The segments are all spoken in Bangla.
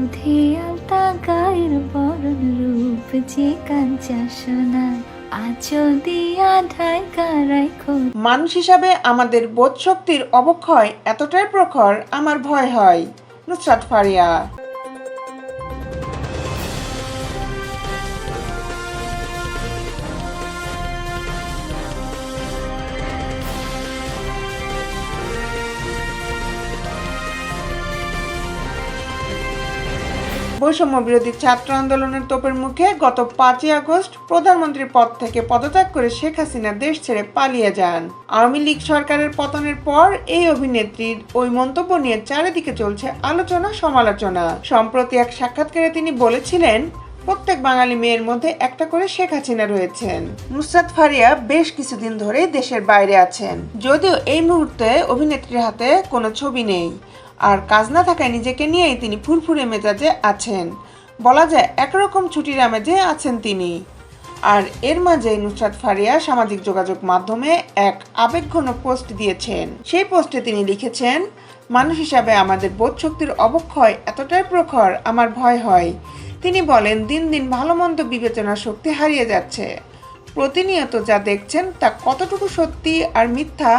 দুধে আলতা গায়ের বরণ রূপ যে কাঞ্চা সোনার আঁচল দিয়া ঢাকা রাখো। মানুষ হিসাবে আমাদের বোধ শক্তির অবক্ষয় এতটাই প্রখর, আমার ভয় হয়। নুসরাত ফারিয়া। বৈষম্য বিরোধী ছাত্র আন্দোলনের তোপের মুখে গত 5ই আগস্ট প্রধানমন্ত্রীর পদ থেকে পদত্যাগ করে শেখ হাসিনা দেশ ছেড়ে পালিয়ে যান। আওয়ামী লীগ সরকারের পতনের পর এই অভিনেত্রীর ওই মন্তব্য নিয়ে চারিদিকে চলছে আলোচনা সমালোচনা। সম্প্রতি এক সাক্ষাৎকারে তিনি বলেছিলেন, প্রত্যেক বাঙালি মেয়ের মধ্যে একটা করে শেখ হাসিনা রয়েছেন। নুসরাত ফারিয়া বেশ কিছুদিন ধরে দেশের বাইরে আছেন, যদিও এই মুহূর্তে অভিনেত্রীর হাতে কোনো ছবি নেই। আর কাজ না থাকায় নিজেকে নিয়েই তিনি ফুরফুরে মেজাজে আছেন, বলা যায় একরকম ছুটির আমেজে আছেন তিনি। আর এর মাঝেই নুসরাত ফারিয়া সামাজিক যোগাযোগ মাধ্যমে এক আবেগঘন পোস্ট দিয়েছেন। সেই পোস্টে তিনি লিখেছেন, মানুষ হিসাবে আমাদের বোধ শক্তির অবক্ষয় এতটাই প্রখর, আমার ভয় হয়। তিনি বলেন, দিন দিন ভালো মন্দ বিবেচনার শক্তি হারিয়ে যাচ্ছে। প্রতিনিয়ত যা দেখছেন তা কতটুকু সত্যি আর মিথ্যা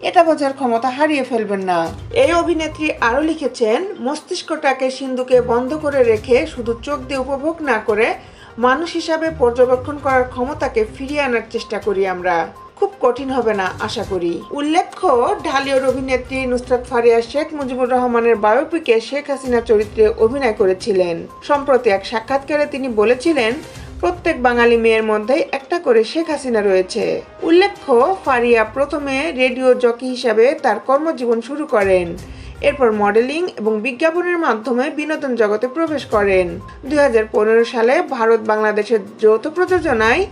এটা বোঝার ক্ষমতা হারিয়ে ফেলবেন না। এই অভিনেত্রী আরও লিখেছেন, মস্তিষ্কটাকে সিন্ধুকে বন্ধ করে রেখে শুধু চোখ দিয়ে উপভোগ না করে মানুষ হিসাবে পর্যবেক্ষণ করার ক্ষমতাকে ফিরিয়ে আনার চেষ্টা করি আমরা। খুব কঠিন হবে না আশা করি। উল্লেখ্য, ঢালিউড অভিনেত্রী নুসরাত ফারিয়া শেখ মুজিবুর রহমানের বায়োপিকে শেখ হাসিনা চরিত্রে অভিনয় করেছিলেন। সম্প্রতি এক সাক্ষাৎকারে তিনি বলেছিলেন, প্রত্যেক বাঙালি মেয়ের মধ্যেই একটা করে শেখ হাসিনা রয়েছে। উল্লেখ্য, ফারিয়া প্রথমে রেডিও জকি হিসাবে তার কর্মজীবন শুরু করেন। এরপর মডেলিং এবং বিজ্ঞাপনের মাধ্যমে বিনোদন জগতে প্রবেশ করেন। 2015 সালে ভারত বাংলাদেশের যৌথ প্রযোজনায়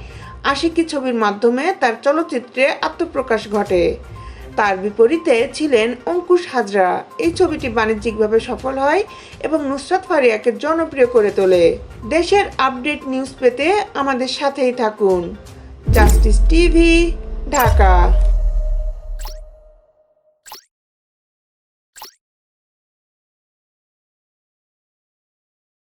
আশিকি ছবির মাধ্যমে তার চলচ্চিত্রে আত্মপ্রকাশ ঘটে। তার বিপরীতে ছিলেন অঙ্কুশ হাজরা। এই ছবিটি বাণিজ্যিকভাবে সফল হয় এবং নুসরাত ফারিয়াকে জনপ্রিয় করে তোলে। দেশের আপডেট নিউজ পেতে আমাদের সাথেই থাকুন। Justice TV, Dhaka.